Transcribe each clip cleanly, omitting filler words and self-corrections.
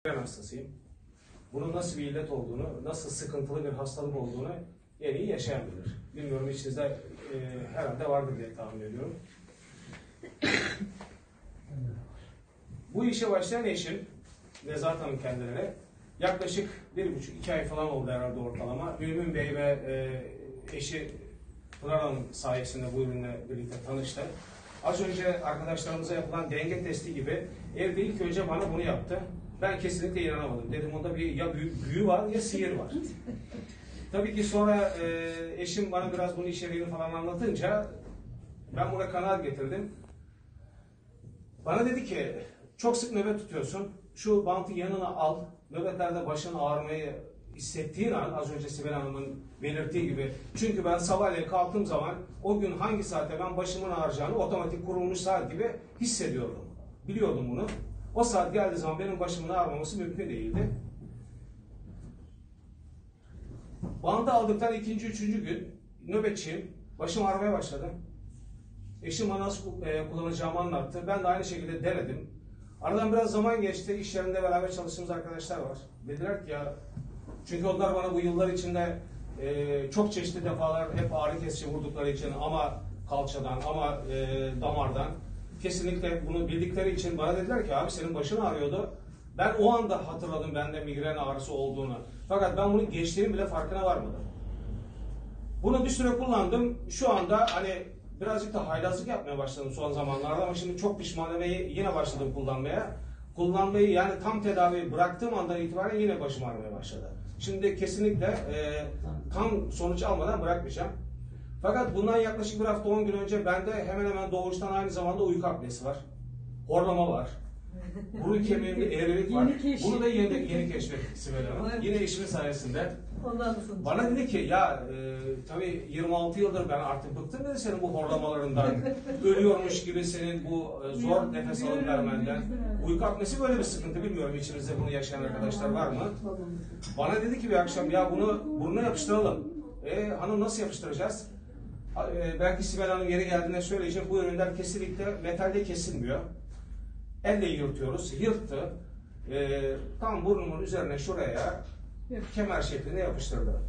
Ben hastasıyım. Bunun nasıl bir illet olduğunu, nasıl sıkıntılı bir hastalık olduğunu en iyi yaşayan bilir. Bilmiyorum, içinizde herhalde vardır diye tahmin ediyorum. Bu işe başlayan eşim, Nezahat Hanım kendileri, yaklaşık 1,5-2 ay falan oldu herhalde ortalama. Mümin Bey ve eşi Pınar Hanım sayesinde bu ürünle birlikte tanıştı. Az önce arkadaşlarımıza yapılan denge testi gibi evde ilk önce bana bunu yaptı. Ben kesinlikle inanamadım. Dedim onda bir ya büyü var ya sihir var. Tabii ki sonra eşim bana biraz bunun içeriğini falan anlatınca ben buna kanaat getirdim. Bana dedi ki çok sık nöbet tutuyorsun. Şu bantı yanına al. Nöbetlerde başın ağrımayı hissettiğin an, az önce Sibel Hanım'ın belirttiği gibi. Çünkü ben sabahleyin kalktığım zaman o gün hangi saate ben başımın ağrıyacağını otomatik kurulmuş saat gibi hissediyordum. Biliyordum bunu. O saat geldiği zaman benim başımın ağrımaması mümkün değildi. Bandı aldıktan ikinci, üçüncü gün nöbetçiyim. Başım ağrımaya başladı. Eşim bana nasıl kullanacağımı anlattı. Ben de aynı şekilde denedim. Aradan biraz zaman geçti. İş yerinde beraber çalıştığımız arkadaşlar var. Dediler ki ya, çünkü onlar bana bu yıllar içinde çok çeşitli defalar hep ağrı kesici vurdukları için, ama kalçadan ama damardan, kesinlikle bunu bildikleri için bana dediler ki abi senin başın ağrıyordu. Ben o anda hatırladım bende migren ağrısı olduğunu. Fakat ben bunun geçtiğinin bile farkına varmadım. Bunu bir süre kullandım. Şu anda hani birazcık da haylazlık yapmaya başladım son zamanlarda, ama şimdi çok pişmanım ve yine başladım kullanmaya. Kullanmayı, yani tam tedaviyi bıraktığım andan itibaren yine başım ağrımaya başladı. Şimdi kesinlikle tam sonuç almadan bırakmayacağım. Fakat bundan yaklaşık bir hafta 10 gün önce bende hemen hemen doğuştan aynı zamanda uyku apnesi var. Horlama var. Burun kemiğimde eğrilik var. Bunu da yeni keşfettik Sibel Hanım. Yine eşimin sayesinde. Bana dedi ki ya tabii 26 yıldır ben artık bıktım dedi senin bu horlamalarından. Ölüyormuş gibi senin bu zor nefes alıp vermenden. Uyku apnesi böyle bir sıkıntı, bilmiyorum içinizde bunu yaşayan arkadaşlar var mı? Bana dedi ki bir akşam ya bunu burnuna yapıştıralım. Hanım nasıl yapıştıracağız? Belki Sibel Hanım yeri geldiğinde söyleyeceğim, bu ürünler kesinlikle metalde kesilmiyor. Elle yırtıyoruz. Yırttı. Tam burnumun üzerine şuraya kemer şeklinde yapıştırdı.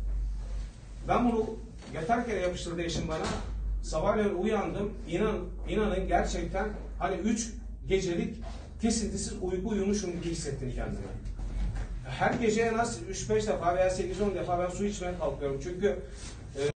Ben bunu yatarken yapıştırdı eşim bana. Sabahleyin uyandım. İnanın gerçekten hani 3 gecelik kesintisiz uyku uyumuşum gibi hissettim kendimi. Her gece en az 3-5 defa veya 8-10 defa ben su içmeye kalkıyorum. Çünkü